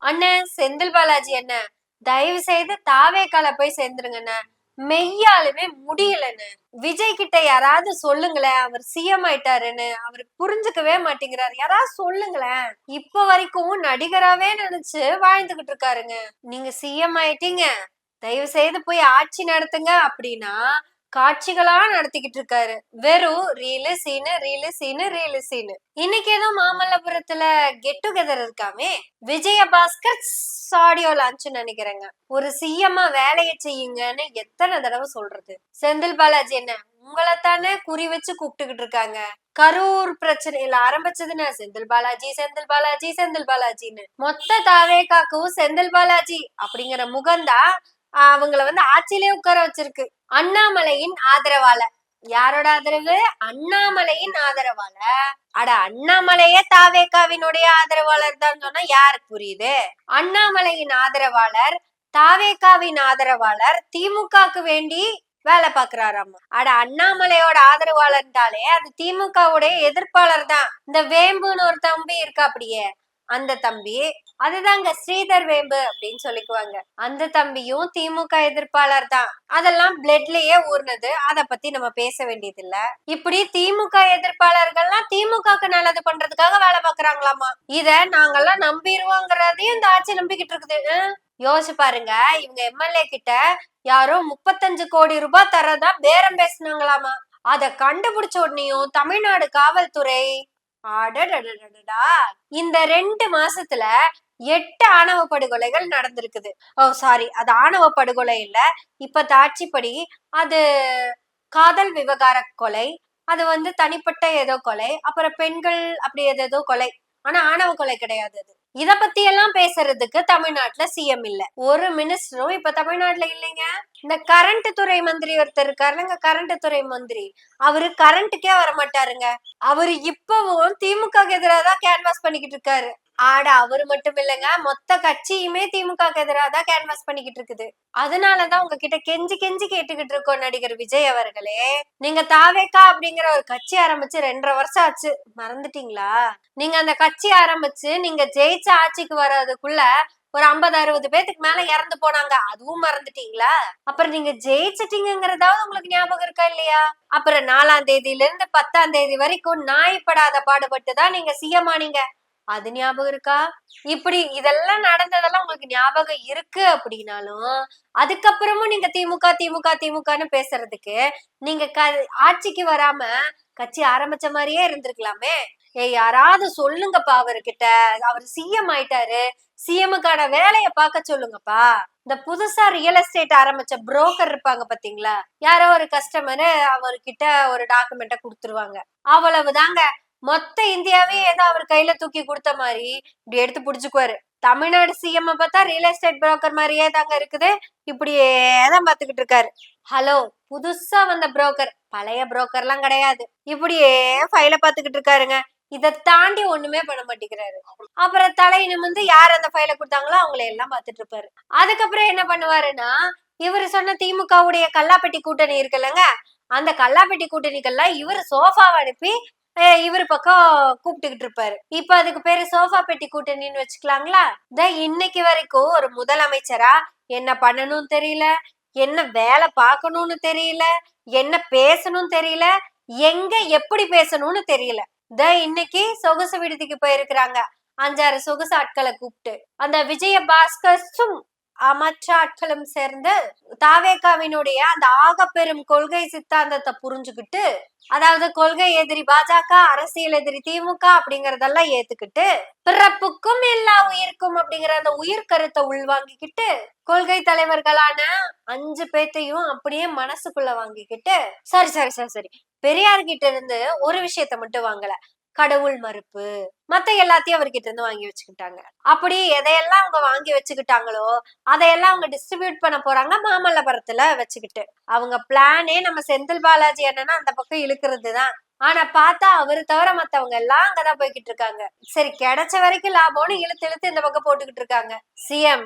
அண்ணன் செந்தில் பாலாஜி அண்ணன், தயவு செய்து தாவேக்கால போய் சேர்ந்துருங்கண்ணே. மெய்யாலுமே முடியலன்னு. விஜய் கிட்ட யாராவது சொல்லுங்களேன், அவர் சிஎம் ஆயிட்டாருன்னு. அவர் புரிஞ்சுக்கவே மாட்டேங்கிறாரு. யாராவது சொல்லுங்களேன். இப்ப வரைக்கும் நடிகராவே நினைச்சு வாழ்ந்துகிட்டு இருக்காருங்க. நீங்க சிஎம் ஆயிட்டீங்க, தயவு செய்து போய் ஆட்சி நடத்துங்க அப்படின்னா காட்சிகளா நடத்திக்கிட்டு இருக்காரு. வெறும் reel scene reel scene reel scene. இன்னைக்கு ஏதோ மாமல்லபுரத்துல கெட் டுகெதர் இருக்காமே, விஜயபாஸ்கர் ஆடியோ லான்ச் நினைக்கிறேங்க. ஒரு சிஎம்மா வேலையை செய்யுங்கன்னு எத்தனை தடவை சொல்றது? செந்தில் பாலாஜி என்ன உங்களைத்தானே குறி வச்சு கூப்பிட்டுக்கிட்டு இருக்காங்க. கரூர் பிரச்சனையில ஆரம்பிச்சதுன்னு செந்தில் பாலாஜி செந்தில் பாலாஜி செந்தில் பாலாஜின்னு மொத்த தாவேக்காக்கும் செந்தில் பாலாஜி அப்படிங்கிற முகம்தான் அவங்கள ஆட்சியிலே உட்கார வச்சிருக்கு. அண்ணாமலையின் ஆதரவாளர். யாரோட ஆதரவு? அண்ணாமலையின் ஆதரவாளர். அட, அண்ணாமலையே தாவேக்காவினுடைய ஆதரவாளர் தான் சொன்னா யாருக்கு புரியுது? அண்ணாமலையின் ஆதரவாளர், தாவேக்காவின் ஆதரவாளர், திமுகக்கு வேண்டி வேலை பாக்குறாராமா. அட, அண்ணாமலையோட ஆதரவாளர்ன்றாலே அது திமுகவுடைய எதிர்ப்பாளர் தான். இந்த வேம்புன்னு ஒரு தம்பி இருக்கா அப்படியே, அந்த தம்பி, அதுதாங்க ஸ்ரீதர் வேம்பு அப்படின்னு சொல்லிக்குவாங்க. அந்த தம்பியும் திமுக எதிர்ப்பாளர் தான். அதெல்லாம் பிளட்லயே ஊர்னது. அத பத்தி நம்ம பேச வேண்டியது இல்ல. இப்படி திமுக எதிர்ப்பாளர்கள்லாம் திமுகக்கு நல்லது பண்றதுக்காக வேலை பாக்குறாங்களாமா. இத நாங்கெல்லாம் நம்பிடுவோங்கிறதையும் இந்த ஆட்சி நம்பிக்கிட்டு இருக்குது. யோசிச்சு பாருங்க, இவங்க எம்எல்ஏ கிட்ட யாரோ 35 கோடி ரூபாய் தரதா பேரம் பேசினாங்களாமா. அத கண்டுபிடிச்ச உடனேயும் தமிழ்நாடு காவல்துறை இந்த 2 மாசத்துல 8 ஆணவ படுகொலைகள் நடந்திருக்குது. சாரி, அது ஆணவ படுகொலை இல்ல. இப்ப தாட்சிப்படி அது காதல் விவகார கொலை, அது தனிப்பட்ட ஏதோ கொலை, அப்புறம் பெண்கள் அப்படி ஏதோ கொலை. ஆனா ஆணவ கொலை கிடையாது. அது இத பத்தி எல்லாம் பேசுறதுக்கு தமிழ்நாட்டுல சிஎம் இல்ல. ஒரு மினிஸ்டரும் இப்ப தமிழ்நாட்டுல இல்லைங்க. இந்த கரண்ட் துறை மந்திரி ஒருத்தர் இருக்காருங்க, கரண்ட் துறை மந்திரி. அவரு கரண்ட்டுக்கே வரமாட்டாருங்க. அவரு இப்பவும் திமுக எதிராக தான் கேன்வாஸ் பண்ணிக்கிட்டு இருக்காரு. ஆட, அவரு மட்டும் இல்லைங்க, மொத்த கட்சியுமே திமுக எதிராக தான் கேன்வாஸ் பண்ணிக்கிட்டு இருக்குது. அதனாலதான் உங்ககிட்ட கெஞ்சி கெஞ்சி கேட்டுக்கிட்டு இருக்கோம் நடிகர் விஜய் அவர்களே. நீங்க தாவேக்கா அப்படிங்கிற ஒரு கட்சி ஆரம்பிச்சு 2.5 வருஷம் ஆச்சு, மறந்துட்டீங்களா? நீங்க அந்த கட்சி ஆரம்பிச்சு நீங்க ஜெயிச்ச ஆட்சிக்கு வர்றதுக்குள்ள ஒரு 50-60 பேத்துக்கு மேல இறந்து போனாங்க. அதுவும் மறந்துட்டீங்களா? அப்புறம் நீங்க ஜெயிச்சிட்டீங்கிறதாவது உங்களுக்கு ஞாபகம் இருக்கா இல்லையா? அப்புறம் 4ஆம் தேதியில இருந்து 10ஆம் தேதி வரைக்கும் நாய்ப்படாத பாடுபட்டுதான் நீங்க சிஎம் ஆனீங்க. அது ஞாபகம் இருக்கா? இப்படி இதெல்லாம் நடந்ததெல்லாம் உங்களுக்கு ஞாபகம் இருக்கு அப்படின்னாலும் அதுக்கப்புறமும் நீங்க திமுக திமுக திமுகன்னு பேசுறதுக்கு நீங்க ஆட்சிக்கு வராம கட்சி ஆரம்பிச்ச மாதிரியே இருந்திருக்கலாமே. யாராவது சொல்லுங்கப்பா அவர்கிட்ட, அவர் சிஎம் ஆயிட்டாரு, சிஎம்முக்கான வேலைய பார்க்க சொல்லுங்கப்பா. இந்த புதுசா ரியல் எஸ்டேட் ஆரம்பிச்ச புரோக்கர் இருப்பாங்க பாத்தீங்களா, யாரோ ஒரு கஸ்டமரு அவர்கிட்ட ஒரு டாக்குமெண்ட கொடுத்துருவாங்க, அவ்வளவுதாங்க. மொத்த இந்தியாவே ஏதோ அவர் கையில தூக்கி கொடுத்த மாதிரி இப்படி எடுத்து புடிச்சுக்குவாரு. தமிழ்நாடு சிஎம் பார்த்தா ரியல் எஸ்டேட் புரோக்கர் மாதிரியே தாங்க இருக்குது. இப்படியே தான் பாத்துக்கிட்டு இருக்காரு. ஹலோ, புதுசா வந்த புரோக்கர், பழைய புரோக்கர் எல்லாம் கிடையாது. இப்படியே ஃபைல பாத்துக்கிட்டு இருக்காருங்க. இதை தாண்டி ஒண்ணுமே பண்ண மாட்டேங்கிறாரு. அப்புறம் தலை நிமிர்ந்து யார் அந்த ஃபைல கொடுத்தாங்களோ அவங்களை எல்லாம் பாத்துட்டு இருப்பாரு. அதுக்கப்புறம் என்ன பண்ணுவாருன்னா, இவரு சொன்ன திமுகவுடைய கல்லாப்பெட்டி கூட்டணி இருக்குல்லங்க, அந்த கல்லாப்பெட்டி கூட்டணிக்கெல்லாம் இவரு சோஃபாவை அனுப்பி இவரு பக்கம் கூப்பிட்டுக்கிட்டு இருப்பாரு. இப்ப அதுக்கு பேரு சோஃபா பெட்டி கூட்டணின்னு வச்சுக்கலாங்களா? இன்னைக்கு வரைக்கும் ஒரு முதலமைச்சரா என்ன பண்ணணும்னு தெரியல, என்ன வேலை பார்க்கணும்னு தெரியல, என்ன பேசணும்னு தெரியல, எங்க எப்படி பேசணும்னு தெரியல. இன்னைக்கு சொகுசு விடுதிக்கு போயிருக்கிறாங்க, 5-6 சொகுசு ஆட்களை கூப்பிட்டு. அந்த விஜயபாஸ்கரும் மற்ற ஆட்களும் சேர்ந்து தாவேக்காவினுடைய அந்த ஆகப்பெரும் கொள்கை சித்தாந்தத்தை புரிஞ்சுக்கிட்டு, அதாவது கொள்கை எதிரி பாஜக, அரசியல் எதிரி திமுக அப்படிங்கறதெல்லாம் ஏத்துக்கிட்டு, பிறப்புக்கும் எல்லா உயிருக்கும் அப்படிங்கிற அந்த உயிர் கருத்தை உள்வாங்கிக்கிட்டு, கொள்கை தலைவர்களான 5 பேத்தையும் அப்படியே மனசுக்குள்ள வாங்கிக்கிட்டு, சரி சரி சரி சரி பெரியார்கிட்ட இருந்து ஒரு விஷயத்த மட்டும் வாங்கல, கடவுள் மறுப்பு, மத்த எல்லாத்தையும் அவர்கிட்ட இருந்து வாங்கி வச்சுக்கிட்டாங்க. அப்படி எதையெல்லாம் அவங்க வாங்கி வச்சுக்கிட்டாங்களோ அதையெல்லாம் அவங்க டிஸ்ட்ரிபியூட் பண்ண போறாங்க மாமல்லபுரத்துல வச்சுக்கிட்டு. அவங்க பிளானே நம்ம செந்தில் பாலாஜி என்னன்னா அந்த பக்கம் இழுக்கிறதுதான். ஆனா பார்த்தா அவரு தவிர மத்தவங்க எல்லாம் அங்கதான் போய்கிட்டு இருக்காங்க. சரி, கிடைச்ச வரைக்கும் லாபம்னு இழுத்து இழுத்து இந்த பக்கம் போட்டுக்கிட்டு இருக்காங்க. சிஎம்,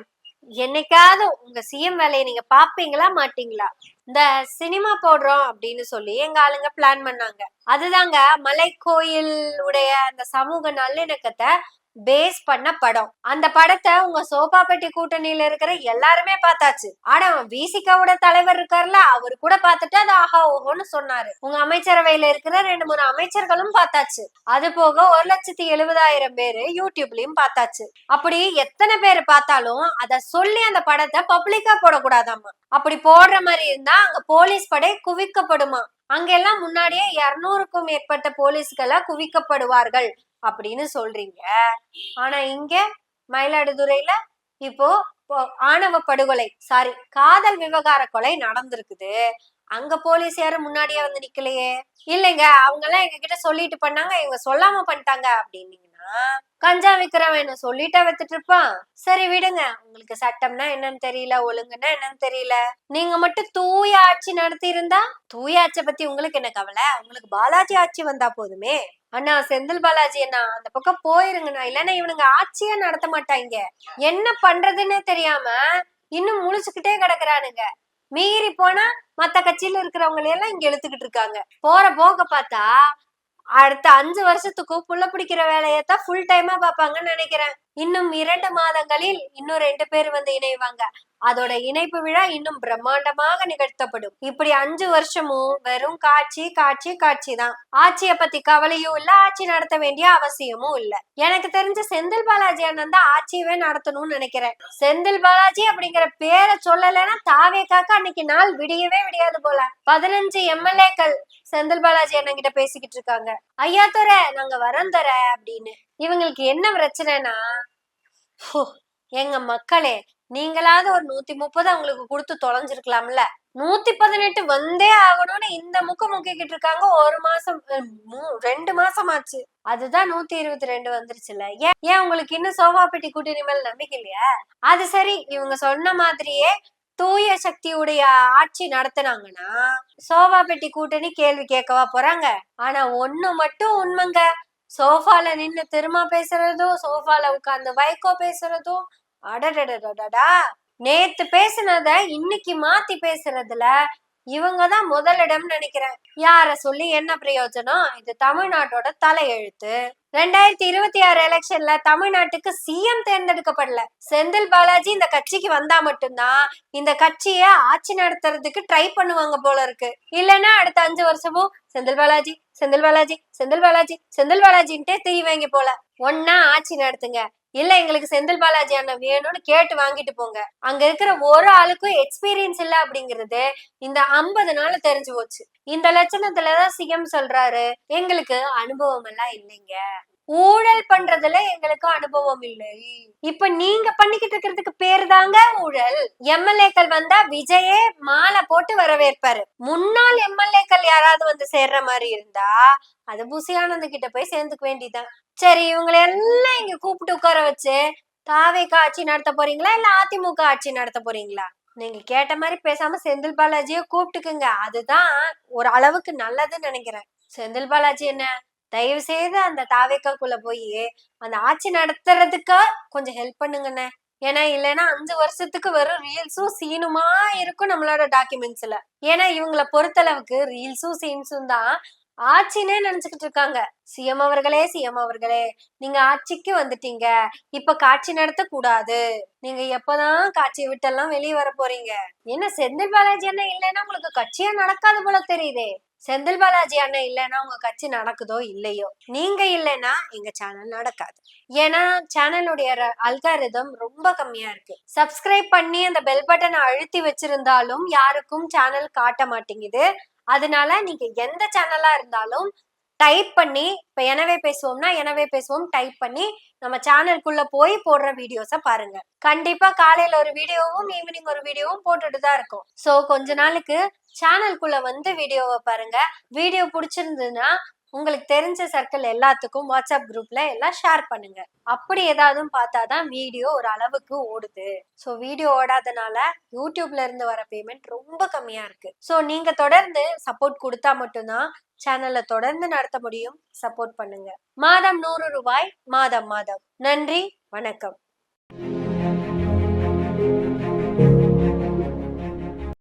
என்னைக்காவது உங்க சிஎம் வேலையை நீங்க பாப்பீங்களா மாட்டீங்களா? இந்த சினிமா போடுறோம் அப்படின்னு சொல்லி எங்க ஆளுங்க பிளான் பண்ணாங்க. அதுதாங்க மலை கோயில் உடைய அந்த சமூக நல்லிணக்கத்தை பேஸ் பண்ண படம். அந்த படத்தை உங்க சோபாப்பட்டி கூட்டணியில இருக்கிற எல்லாருமே பார்த்தாச்சு. ஆனா விசிகாவோட தலைவர் இருக்காருல்ல, அவரு கூட பார்த்துட்டு அது ஆஹா ஓஹோன்னு சொன்னாரு. உங்க அமைச்சரவையில இருக்கிற 2-3 அமைச்சர்களும் பார்த்தாச்சு. அது போக 1,70,000 பேரு யூடியூப்லயும் பார்த்தாச்சு. அப்படி எத்தனை பேர் பார்த்தாலும் அத சொல்லி அந்த படத்தை பப்ளிக்கா போடக்கூடாதாமா. அப்படி போடுற மாதிரி இருந்தா அங்க போலீஸ் படை குவிக்கப்படுமா. அங்கெல்லாம் முன்னாடியே 200க்கும் மேற்பட்ட போலீஸ்களா குவிக்கப்படுவார்கள் அப்படின்னு சொல்றீங்க. ஆனா இங்க மயிலாடுதுறையில இப்போ ஆணவ படுகொலை காதல் விவகார கொலை நடந்திருக்குது. அங்க போலீஸ் யாரும் முன்னாடியே வந்து நிக்கலையே. இல்லைங்க, அவங்க எல்லாம் எங்க கிட்ட சொல்லிட்டு பண்ணாங்க, இவங்க சொல்லாம பண்ணிட்டாங்க அப்படின்னீங்கன்னா கஞ்சா விக்கிறவன் என்ன சொல்லிட்டா வித்துட்டு இருப்பான். சரி விடுங்க, உங்களுக்கு சட்டம்னா என்னன்னு தெரியல, ஒழுங்குன்னா என்னன்னு தெரியல. நீங்க மட்டும் தூய ஆட்சி நடத்தி இருந்தா, தூய ஆட்சியை பத்தி உங்களுக்கு என்ன கவலை? உங்களுக்கு பாலாஜி ஆட்சி வந்தா போதுமே. அண்ணா செந்தில் பாலாஜி அண்ணா அந்த பக்கம் போயிருங்கண்ணா, இல்லன்னா இவனுங்க ஆட்சியே நடத்த மாட்டாங்க. என்ன பண்றதுன்னு தெரியாம இன்னும் முழிச்சுக்கிட்டே கிடக்குறானுங்க. மீறி போனா மத்த கட்சியில இருக்கிறவங்க எல்லாம் இங்க இழுத்துக்கிட்டு இருக்காங்க. போற போக பார்த்தா அடுத்த 5 வருஷத்துக்கும் புள்ள பிடிக்கிற வேலையத்தான் ஃபுல் டைமா பாப்பாங்கன்னு நினைக்கிறேன். இன்னும் 2 மாதங்களில் இன்னும் 2 பேர் வந்து இணைவாங்க. அதோட இணைப்பு விழா இன்னும் பிரம்மாண்டமாக நிகழ்த்தப்படும். இப்படி 5 வருஷமும் வெறும் காட்சி காட்சி காட்சி தான். ஆட்சிய பத்தி கவலையும் இல்ல, ஆட்சி நடத்த வேண்டிய அவசியமும் இல்ல. எனக்கு தெரிஞ்ச செந்தில் பாலாஜி அண்ணன் தான் ஆட்சியவே நடத்தணும்னு நினைக்கிறேன். செந்தில் பாலாஜி அப்படிங்கிற பேரை சொல்லலைன்னா தாவேக்காக்கு அன்னைக்கு நாள் விடியவே விடியாது போல. 15 எம்எல்ஏக்கள் செந்தில் பாலாஜி அண்ணன் கிட்ட பேசிக்கிட்டு இருக்காங்க. ஐயா தர நாங்க வரோம் தர அப்படின்னு. இவங்களுக்கு என்ன பிரச்சனைனா, எங்க மக்களே நீங்களாவது ஒரு 130 அவங்களுக்கு கொடுத்து தொலைஞ்சிருக்கலாம்ல. 118 வந்தே ஆகணும்னு இந்த முக்கிக்கிட்டு இருக்காங்க. 1 மாசம் 2 மாசம் ஆச்சு. அதுதான் 122 வந்துருச்சுல்ல. ஏன் உங்களுக்கு இன்னும் சோபாப்பட்டி கூட்டணி மேல நம்பிக்கை இல்லையா? அது சரி, இவங்க சொன்ன மாதிரியே தூய சக்தியுடைய ஆட்சி நடத்தினாங்கன்னா சோபாப்பட்டி கூட்டணி கேள்வி கேட்கவா போறாங்க? ஆனா ஒண்ணு மட்டும் உண்மைங்க, சோஃபால நின்னு திரும்ப பேசுறதும், சோஃபால உட்கார்ந்து வைகோ பேசுறதும், அடடடடடா நேத்து பேசுனத இன்னைக்கு மாத்தி பேசுறதுல இவங்கதான் முதலிடம் நினைக்கிறேன். யார சொல்லி என்ன பிரயோஜனம்? இது தமிழ்நாட்டோட தலையெழுத்து. 2026 எலெக்ஷன்ல தமிழ்நாட்டுக்கு சிஎம் தேர்ந்தெடுக்கப்படல. செந்தில் பாலாஜி இந்த கட்சிக்கு வந்தா மட்டும்தான் இந்த கட்சிய ஆட்சி நடத்துறதுக்கு ட்ரை பண்ணுவாங்க போல இருக்கு. இல்லைன்னா அடுத்த 5 வருஷமும் செந்தில் பாலாஜி செந்தில் பாலாஜி செந்தில் பாலாஜி செந்தில் பாலாஜின்ட்டே திரிவாங்க போல. ஒன்னா ஆட்சி நடத்துங்க, இல்ல எங்களுக்கு செந்தில் பாலாஜி அண்ணன் வேணும்னு கேட்டு வாங்கிட்டு போங்க. அங்க இருக்கிற ஒரு ஆளுக்கும் எக்ஸ்பீரியன்ஸ் இல்ல அப்படிங்கிறது இந்த 50 நாள் தெரிஞ்சு போச்சு. இந்த லட்சணத்துலதான் சிஎம் சொல்றாரு, எங்களுக்கு அனுபவம் எல்லாம் இல்லைங்க, ஊழல் பண்றதுல எங்களுக்கு அனுபவம் இல்லை. இப்ப நீங்க பண்ணிக்கிட்டு இருக்கிறதுக்கு பேரு தாங்க ஊழல். எம்எல்ஏக்கள் வந்தா விஜயே மாலை போட்டு வரவேற்பாரு. முன்னாள் எம்எல்ஏக்கள் யாராவது வந்து சேர்ற மாதிரி இருந்தா அது புசி ஆனந்த் கிட்ட போய் சேர்ந்துக்க வேண்டியதான். சரி, இவங்களை எல்லாம் இங்க கூப்பிட்டு உட்கார வச்சு தாவேகா ஆட்சி நடத்த போறீங்களா இல்ல அதிமுக ஆட்சி நடத்த போறீங்களா? நீங்க கேட்ட மாதிரி பேசாம செந்தில் பாலாஜிய கூப்பிட்டுக்குங்க. அதுதான் ஒரு அளவுக்கு நல்லதுன்னு நினைக்கிறேன். செந்தில் பாலாஜி என்ன தயவு செய்து அந்த தாவேக்காக்குள்ள போய் அந்த ஆட்சி நடத்துறதுக்கு கொஞ்சம் ஹெல்ப் பண்ணுங்கண்ணே. ஏன்னா இல்லைன்னா 5 வருஷத்துக்கு வெறும் ரீல்ஸும் சீனுமா இருக்கும் நம்மளோட டாக்குமெண்ட்ஸ்ல. ஏன்னா இவங்களை பொறுத்தளவுக்கு ரீல்ஸும் சீன்ஸும் தான் ஆட்சினே நினைச்சுக்கிட்டு இருக்காங்க. சிஎம் அவர்களே நீங்க ஆட்சிக்கு வந்துட்டீங்க, இப்ப காட்சி நடத்த கூடாது, நீங்க எப்பதான் காட்சியை விட்டெல்லாம் வெளியே வர போறீங்க? என்ன செந்தில் பாலாஜி அண்ணன் இல்லைன்னா உங்களுக்கு கட்சியா நடக்காது போல தெரியுதே. செந்தில் பாலாஜி அண்ணன் இல்லைன்னா உங்க கட்சி நடக்குதோ இல்லையோ, நீங்க இல்லைன்னா எங்க சேனல் நடக்காது. ஏன்னா சேனலுடைய அல்காரிதம் ரொம்ப கம்மியா இருக்கு. சப்ஸ்கிரைப் பண்ணி அந்த பெல் பட்டனை அழுத்தி வச்சிருந்தாலும் யாருக்கும் சேனல் காட்ட மாட்டேங்குது. அதனால நீங்க எந்த சேனலா இருந்தாலும் டைப் பண்ணி, இப்ப எனவே பேசுவோம் டைப் பண்ணி நம்ம சேனலுக்குள்ள போய் போடுற வீடியோஸை பாருங்க. கண்டிப்பா காலையில ஒரு வீடியோவும் ஈவினிங் ஒரு வீடியோவும் போட்டுட்டு தான் இருக்கும். சோ கொஞ்ச நாளுக்கு சேனலுக்குள்ள வந்து வீடியோவை பாருங்க. வீடியோ பிடிச்சிருந்ததுன்னா உங்களுக்கு தெரிஞ்ச சர்க்கிள் எல்லாத்துக்கும் வாட்ஸ்அப் குரூப்ல எல்லாம் ஷேர் பண்ணுங்க. அப்படி ஏதாவது பார்த்தாதான் வீடியோ ஒரு அளவுக்கு ஓடுது. ஸோ வீடியோ ஓடாதனால யூடியூப்ல இருந்து வர பேமெண்ட் ரொம்ப கம்மியா இருக்கு. ஸோ நீங்க தொடர்ந்து சப்போர்ட் கொடுத்தா மட்டும்தான் சேனல்ல தொடர்ந்து நடத்த முடியும். சப்போர்ட் பண்ணுங்க. மாதம் 100 ரூபாய் மாதம். நன்றி, வணக்கம்.